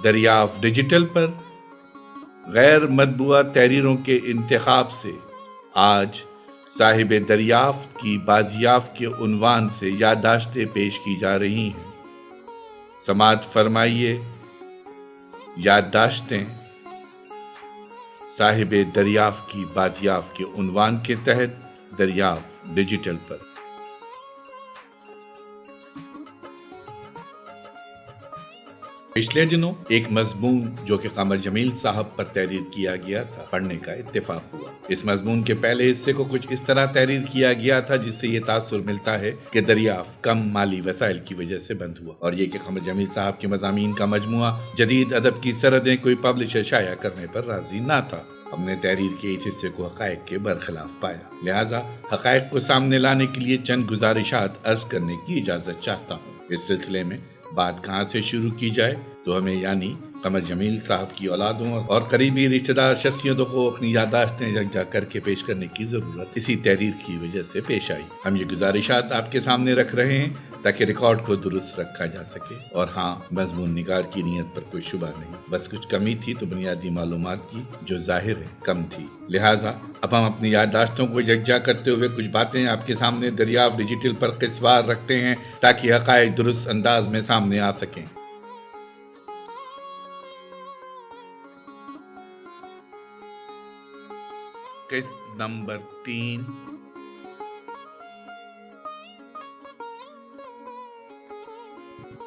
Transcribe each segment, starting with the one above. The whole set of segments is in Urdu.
دریافت ڈیجیٹل پر غیر مطبوعہ تحریروں کے انتخاب سے آج صاحب دریافت کی بازیافت کے عنوان سے یادداشتیں پیش کی جا رہی ہیں۔ سماعت فرمائیے یادداشتیں صاحب دریافت کی بازیافت کے عنوان کے تحت دریافت ڈیجیٹل پر۔ پچھلے دنوں ایک مضمون جو کہ قمر جمیل صاحب پر تحریر کیا گیا تھا پڑھنے کا اتفاق ہوا۔ اس مضمون کے پہلے حصے کو کچھ اس طرح تحریر کیا گیا تھا جس سے یہ تاثر ملتا ہے کہ دریافت کم مالی وسائل کی وجہ سے بند ہوا، اور یہ کہ قمر جمیل صاحب کے مضامین کا مجموعہ جدید ادب کی سرحدیں کوئی پبلشر شائع کرنے پر راضی نہ تھا۔ ہم نے تحریر کے اس حصے کو حقائق کے برخلاف پایا، لہٰذا حقائق کو سامنے لانے کے لیے چند گزارشات عرض کرنے کی اجازت چاہتا ہوں۔ اس سلسلے میں بات کہاں سے شروع کی جائے تو ہمیں یعنی قمر جمیل صاحب کی اولادوں اور قریبی رشتہ دار شخصیتوں کو اپنی یادداشتیں یکجا کر کے پیش کرنے کی ضرورت اسی تحریر کی وجہ سے پیش آئی۔ ہم یہ گزارشات آپ کے سامنے رکھ رہے ہیں تاکہ ریکارڈ کو درست رکھا جا سکے، اور ہاں، مضمون نگار کی نیت پر کوئی شبہ نہیں، بس کچھ کمی تھی تو بنیادی معلومات کی جو ظاہر ہے کم تھی۔ لہٰذا اب ہم اپنی یادداشتوں کو یکجا کرتے ہوئے کچھ باتیں آپ کے سامنے دریافت ڈیجیٹل پر قصوار رکھتے ہیں تاکہ حقائق درست انداز میں سامنے آ سکیں۔ قسط نمبر 3۔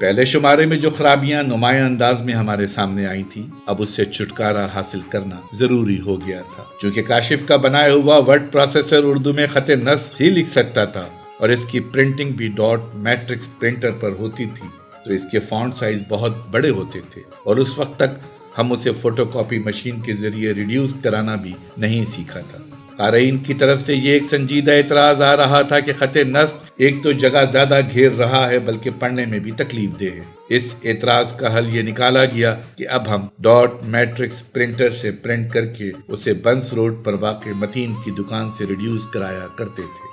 پہلے شمارے میں جو خرابیاں نمایاں انداز میں ہمارے سامنے آئی تھیں، اب اس سے چھٹکارا حاصل کرنا ضروری ہو گیا تھا، چونکہ کاشف کا بنایا ہوا ورڈ پروسیسر اردو میں خط نصب ہی لکھ سکتا تھا اور اس کی پرنٹنگ بھی ڈاٹ میٹرکس پرنٹر پر ہوتی تھی، تو اس کے فونٹ سائز بہت بڑے ہوتے تھے، اور اس وقت تک ہم اسے فوٹو کاپی مشین کے ذریعے ریڈیوس کرانا بھی نہیں سیکھا تھا۔ قارئین کی طرف سے یہ ایک سنجیدہ اعتراض آ رہا تھا کہ خط نصب ایک تو جگہ زیادہ گھیر رہا ہے بلکہ پڑھنے میں بھی تکلیف دہ ہے۔ اس اعتراض کا حل یہ نکالا گیا کہ اب ہم ڈاٹ میٹرکس پرنٹر سے پرنٹ کر کے اسے بنس روڈ پر واقع متین کی دکان سے ریڈیوس کرایا کرتے تھے،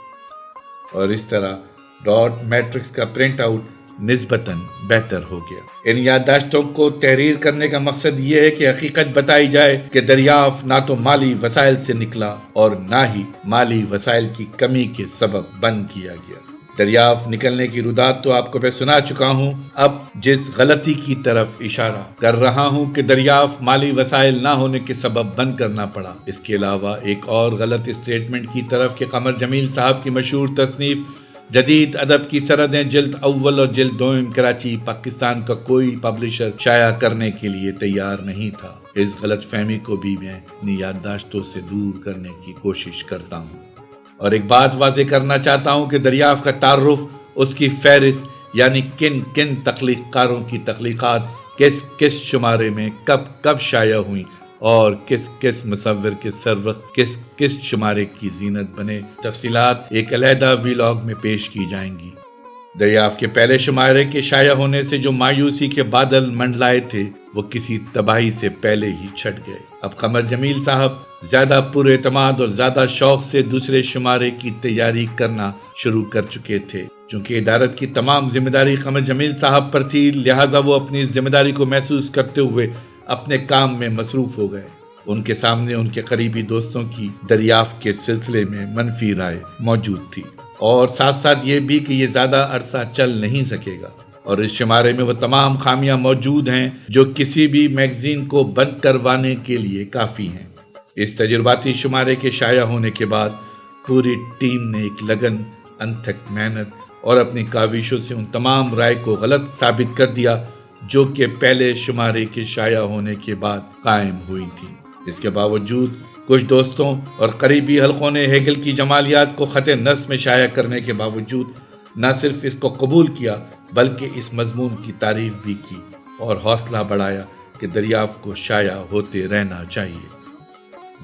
اور اس طرح ڈاٹ میٹرکس کا پرنٹ آؤٹ نسبتاً بہتر ہو گیا۔ ان یادداشتوں کو تحریر کرنے کا مقصد یہ ہے کہ حقیقت بتائی جائے کہ دریافت نہ تو مالی وسائل سے نکلا اور نہ ہی مالی وسائل کی کمی کے سبب بند کیا گیا۔ دریافت نکلنے کی ردات تو آپ کو میں سنا چکا ہوں، اب جس غلطی کی طرف اشارہ کر رہا ہوں کہ دریافت مالی وسائل نہ ہونے کے سبب بند کرنا پڑا، اس کے علاوہ ایک اور غلط اسٹیٹمنٹ کی طرف کہ قمر جمیل صاحب کی مشہور تصنیف جدید ادب کی سرحدیں جلد اول اور جلد دوم کراچی پاکستان کا کوئی پبلشر شائع کرنے کے لیے تیار نہیں تھا، اس غلط فہمی کو بھی میں اپنی یادداشتوں سے دور کرنے کی کوشش کرتا ہوں، اور ایک بات واضح کرنا چاہتا ہوں کہ دریافت کا تعارف، اس کی فہرست یعنی کن کن تخلیق کاروں کی تخلیقات کس کس شمارے میں کب کب شائع ہوئیں اور کس کس مصور کے سروقت کس کس شمارے کی زینت بنے، تفصیلات ایک علیحدہ ویلاگ میں پیش کی جائیں گی۔ دریافت کے پہلے شمارے کے شائع ہونے سے جو مایوسی کے بادل منڈلائے تھے وہ کسی تباہی سے پہلے ہی چھٹ گئے۔ اب قمر جمیل صاحب زیادہ پر اعتماد اور زیادہ شوق سے دوسرے شمارے کی تیاری کرنا شروع کر چکے تھے، چونکہ ادارت کی تمام ذمہ داری قمر جمیل صاحب پر تھی، لہٰذا وہ اپنی ذمہ داری کو محسوس کرتے ہوئے اپنے کام میں مصروف ہو گئے۔ ان کے سامنے ان کے قریبی دوستوں کی دریافت کے سلسلے میں منفی رائے موجود تھی، اور ساتھ ساتھ یہ بھی کہ یہ زیادہ عرصہ چل نہیں سکے گا، اور اس شمارے میں وہ تمام خامیاں موجود ہیں جو کسی بھی میگزین کو بند کروانے کے لیے کافی ہیں۔ اس تجرباتی شمارے کے شائع ہونے کے بعد پوری ٹیم نے ایک لگن، انتھک محنت اور اپنی کاوشوں سے ان تمام رائے کو غلط ثابت کر دیا جو کہ پہلے شمارے کے شائع ہونے کے بعد قائم ہوئی تھی۔ اس کے باوجود کچھ دوستوں اور قریبی حلقوں نے ہیگل کی جمالیات کو خط نصب میں شائع کرنے کے باوجود نہ صرف اس کو قبول کیا بلکہ اس مضمون کی تعریف بھی کی اور حوصلہ بڑھایا کہ دریافت کو شائع ہوتے رہنا چاہیے۔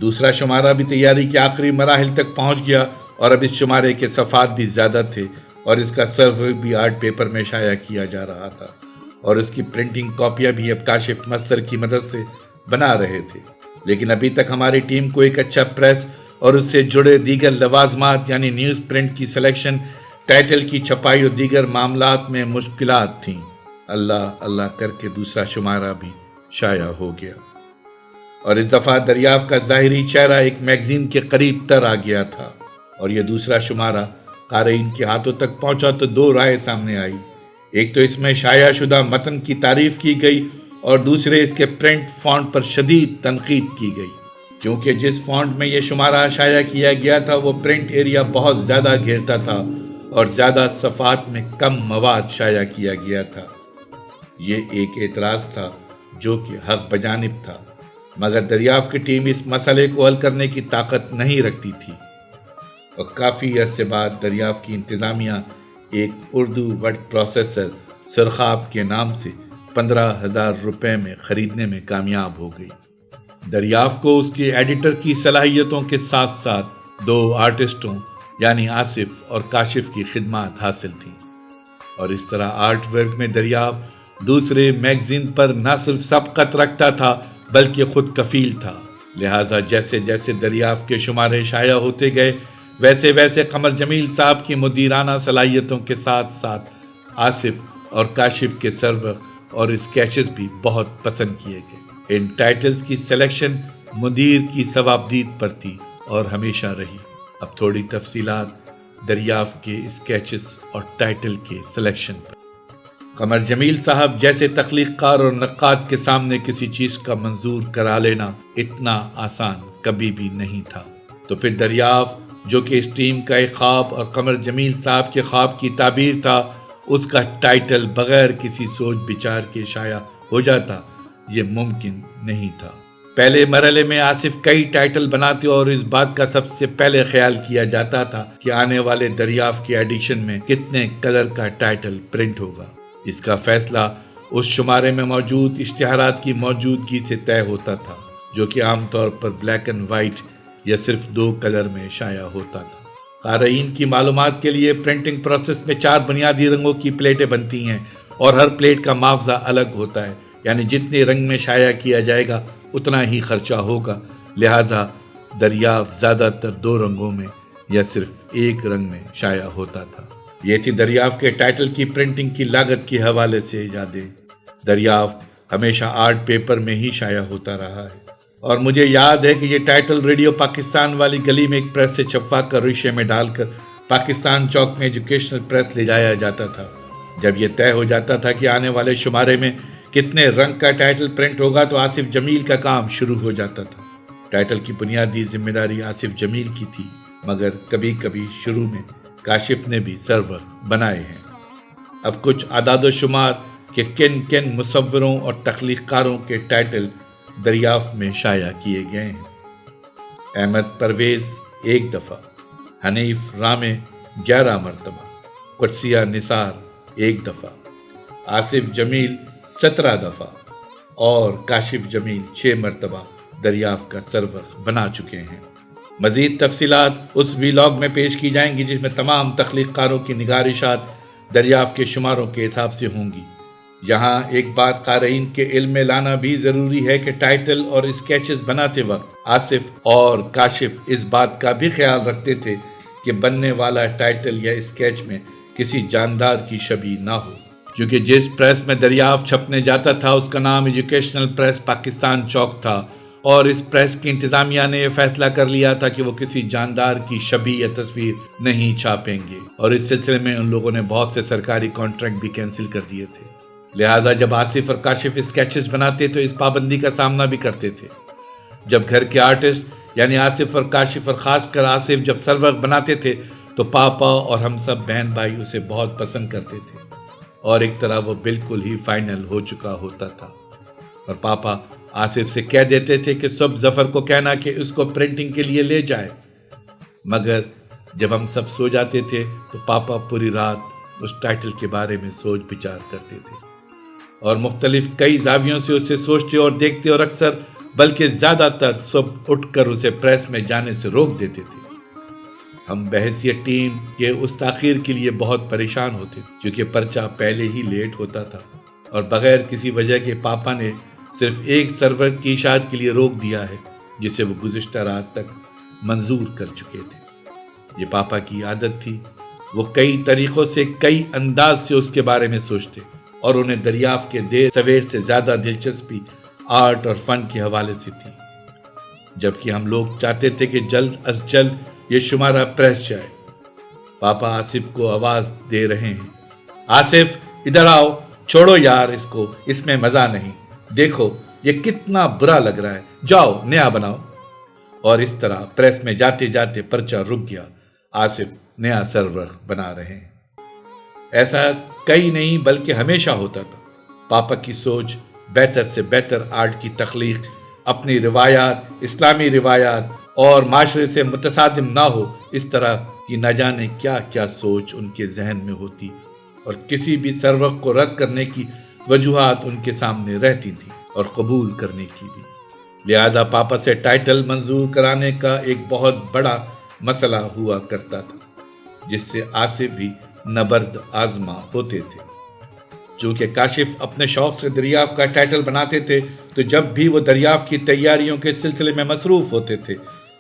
دوسرا شمارہ بھی تیاری کے آخری مراحل تک پہنچ گیا، اور اب اس شمارے کے صفحات بھی زیادہ تھے اور اس کا سرور بھی آرٹ پیپر میں شائع کیا جا رہا تھا، اور اس کی پرنٹنگ کاپیاں بھی اب کاشف مستر کی مدد سے بنا رہے تھے، لیکن ابھی تک ہماری ٹیم کو ایک اچھا پریس اور اس سے جڑے دیگر لوازمات یعنی نیوز پرنٹ کی سلیکشن، ٹائٹل کی چھپائی اور دیگر معاملات میں مشکلات تھیں۔ اللہ اللہ کر کے دوسرا شمارہ بھی شائع ہو گیا، اور اس دفعہ دریافت کا ظاہری چہرہ ایک میگزین کے قریب تر آ گیا تھا، اور یہ دوسرا شمارہ قارئین کے ہاتھوں تک پہنچا تو دو رائے سامنے آئی۔ ایک تو اس میں شائع شدہ متن کی تعریف کی گئی، اور دوسرے اس کے پرنٹ فونٹ پر شدید تنقید کی گئی، کیونکہ جس فونٹ میں یہ شمارہ شائع کیا گیا تھا وہ پرنٹ ایریا بہت زیادہ گھیرتا تھا اور زیادہ صفحات میں کم مواد شائع کیا گیا تھا۔ یہ ایک اعتراض تھا جو کہ حق بجانب تھا، مگر دریافت کی ٹیم اس مسئلے کو حل کرنے کی طاقت نہیں رکھتی تھی، اور کافی عرصے بعد دریافت کی انتظامیہ ایک اردو ورڈ پروسیسر سرخاب کے نام سے 15,000 روپے میں خریدنے میں کامیاب ہو گئی۔ دریافت کو اس کے ایڈیٹر کی صلاحیتوں کے ساتھ ساتھ دو آرٹسٹوں یعنی آصف اور کاشف کی خدمات حاصل تھیں، اور اس طرح آرٹ ورک میں دریافت دوسرے میگزین پر نہ صرف سبقت رکھتا تھا بلکہ خود کفیل تھا۔ لہٰذا جیسے جیسے دریافت کے شمارے شائع ہوتے گئے ویسے ویسے قمر جمیل صاحب کی مدیرانہ صلاحیتوں کے ساتھ ساتھ آصف اور کاشف کے سرورق اور اسکیچز بھی بہت پسند کیے گئے۔ ان ٹائٹلز کی سلیکشن مدیر کی ثوابدید پر تھی اور ہمیشہ رہی۔ اب تھوڑی تفصیلات دریافت کے اسکیچز اور ٹائٹل کے سلیکشن پر۔ قمر جمیل صاحب جیسے تخلیق کار اور نقاد کے سامنے کسی چیز کا منظور کرا لینا اتنا آسان کبھی بھی نہیں تھا، تو پھر دریافت جو کہ اس ٹیم کا ایک خواب اور قمر جمیل صاحب کے خواب کی تعبیر تھا، اس کا ٹائٹل بغیر کسی سوچ بچار کے شائع ہو جاتا، یہ ممکن نہیں تھا۔ پہلے مرحلے میں آصف کئی ٹائٹل بناتے اور اس بات کا سب سے پہلے خیال کیا جاتا تھا کہ آنے والے دریافت کی ایڈیشن میں کتنے کلر کا ٹائٹل پرنٹ ہوگا۔ اس کا فیصلہ اس شمارے میں موجود اشتہارات کی موجودگی سے طے ہوتا تھا، جو کہ عام طور پر بلیک اینڈ وائٹ یا صرف 2 کلر میں شائع ہوتا تھا۔ قارئین کی معلومات کے لیے پرنٹنگ پروسیس میں 4 بنیادی رنگوں کی پلیٹیں بنتی ہیں، اور ہر پلیٹ کا معاوضہ الگ ہوتا ہے، یعنی جتنے رنگ میں شائع کیا جائے گا اتنا ہی خرچہ ہوگا۔ لہٰذا دریافت زیادہ تر 2 رنگوں میں یا صرف 1 رنگ میں شائع ہوتا تھا۔ یہ تھی دریافت کے ٹائٹل کی پرنٹنگ کی لاگت کے حوالے سے یادیں۔ دریافت ہمیشہ آرٹ پیپر میں ہی شائع ہوتا رہا ہے، اور مجھے یاد ہے کہ یہ ٹائٹل ریڈیو پاکستان والی گلی میں ایک پریس سے چھپوا کر ریشے میں ڈال کر پاکستان چوک میں ایجوکیشنل پریس لے جایا جاتا تھا۔ جب یہ طے ہو جاتا تھا کہ آنے والے شمارے میں کتنے رنگ کا ٹائٹل پرنٹ ہوگا تو آصف جمیل کا کام شروع ہو جاتا تھا۔ ٹائٹل کی بنیادی ذمہ داری آصف جمیل کی تھی، مگر کبھی کبھی شروع میں کاشف نے بھی سرورق بنائے ہیں۔ اب کچھ اعداد و شمار کہ کن کن مصوروں اور تخلیق کاروں کے ٹائٹل دریافت میں شائع کیے گئے ہیں۔ احمد پرویز 1 دفعہ، حنیف رامے 11 مرتبہ، قدسیہ نثار 1 دفعہ، آصف جمیل 17 دفعہ اور کاشف جمیل 6 مرتبہ دریافت کا سرورق بنا چکے ہیں۔ مزید تفصیلات اس ویلاگ میں پیش کی جائیں گی جس میں تمام تخلیق کاروں کی نگارشات دریافت کے شماروں کے حساب سے ہوں گی۔ یہاں ایک بات قارئین کے علم میں لانا بھی ضروری ہے کہ ٹائٹل اور اسکیچز بناتے وقت آصف اور کاشف اس بات کا بھی خیال رکھتے تھے کہ بننے والا ٹائٹل یا اسکیچ میں کسی جاندار کی شبیہ نہ ہو، کیونکہ جس پریس میں دریافت چھپنے جاتا تھا اس کا نام ایجوکیشنل پریس پاکستان چوک تھا، اور اس پریس کی انتظامیہ نے یہ فیصلہ کر لیا تھا کہ وہ کسی جاندار کی شبیہ یا تصویر نہیں چھاپیں گے، اور اس سلسلے میں ان لوگوں نے بہت سے سرکاری کانٹریکٹ بھی کینسل کر دیے تھے۔ لہٰذا جب آصف اور کاشف اسکیچز بناتے تو اس پابندی کا سامنا بھی کرتے تھے۔ جب گھر کے آرٹسٹ یعنی آصف اور کاشف اور خاص کر آصف جب سرورق بناتے تھے تو پاپا اور ہم سب بہن بھائی اسے بہت پسند کرتے تھے، اور ایک طرح وہ بالکل ہی فائنل ہو چکا ہوتا تھا، اور پاپا آصف سے کہہ دیتے تھے کہ صبح ظفر کو کہنا کہ اس کو پرنٹنگ کے لیے لے جائے۔ مگر جب ہم سب سو جاتے تھے تو پاپا پوری رات اس ٹائٹل کے بارے میں سوچ بچار کرتے تھے، اور مختلف کئی زاویوں سے اسے سوچتے اور دیکھتے، اور اکثر بلکہ زیادہ تر صبح اٹھ کر اسے پریس میں جانے سے روک دیتے تھے۔ ہم بحیثیت ٹیم کے اس تاخیر کے لیے بہت پریشان ہوتے کیونکہ پرچہ پہلے ہی لیٹ ہوتا تھا، اور بغیر کسی وجہ کے پاپا نے صرف ایک سرورق کی اشاعت کے لیے روک دیا ہے جسے وہ گزشتہ رات تک منظور کر چکے تھے۔ یہ پاپا کی عادت تھی، وہ کئی طریقوں سے کئی انداز سے اس کے بارے میں سوچتے، اور انہیں دریافت کے دیر سویر سے زیادہ دلچسپی آرٹ اور فن کے حوالے سے تھی، جبکہ ہم لوگ چاہتے تھے کہ جلد از جلد یہ شمارہ پریس جائے۔ پاپا آصف کو آواز دے رہے ہیں، آصف ادھر آؤ، چھوڑو یار اس کو، اس میں مزہ نہیں، دیکھو یہ کتنا برا لگ رہا ہے، جاؤ نیا بناؤ۔ اور اس طرح پریس میں جاتے جاتے پرچہ رک گیا، آصف نیا سرورق بنا رہے ہیں۔ ایسا کئی نہیں بلکہ ہمیشہ ہوتا تھا۔ پاپا کی سوچ بہتر سے بہتر آرٹ کی تخلیق، اپنی روایات، اسلامی روایات اور معاشرے سے متصادم نہ ہو، اس طرح کی نہ جانے کیا کیا سوچ ان کے ذہن میں ہوتی، اور کسی بھی سرورق کو رد کرنے کی وجوہات ان کے سامنے رہتی تھی اور قبول کرنے کی بھی۔ لہذا پاپا سے ٹائٹل منظور کرانے کا ایک بہت بڑا مسئلہ ہوا کرتا تھا، جس سے آصف بھی نبرد آزما ہوتے تھے۔ چونکہ کاشف اپنے شوق سے دریافت کا ٹائٹل بناتے تھے، تو جب بھی وہ دریافت کی تیاریوں کے سلسلے میں مصروف ہوتے تھے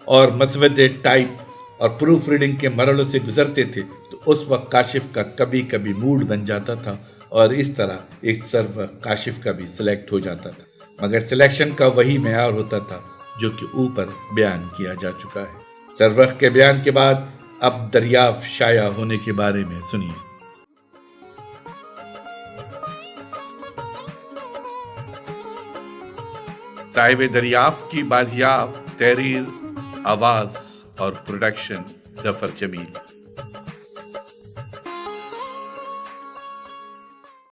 اور مسودے ٹائپ اور پروف ریڈنگ کے مرحلوں سے گزرتے تھے، تو اس وقت کاشف کا کبھی کبھی موڈ بن جاتا تھا اور اس طرح ایک سرورق کاشف کا بھی سلیکٹ ہو جاتا تھا، مگر سلیکشن کا وہی معیار ہوتا تھا جو کہ اوپر بیان کیا جا چکا ہے۔ سرورق کے بیان کے بعد اب دریافت شائع ہونے کے بارے میں سنیے۔ صاحب دریافت کی بازیاب تحریر، آواز اور پروڈکشن ظفر جمیل۔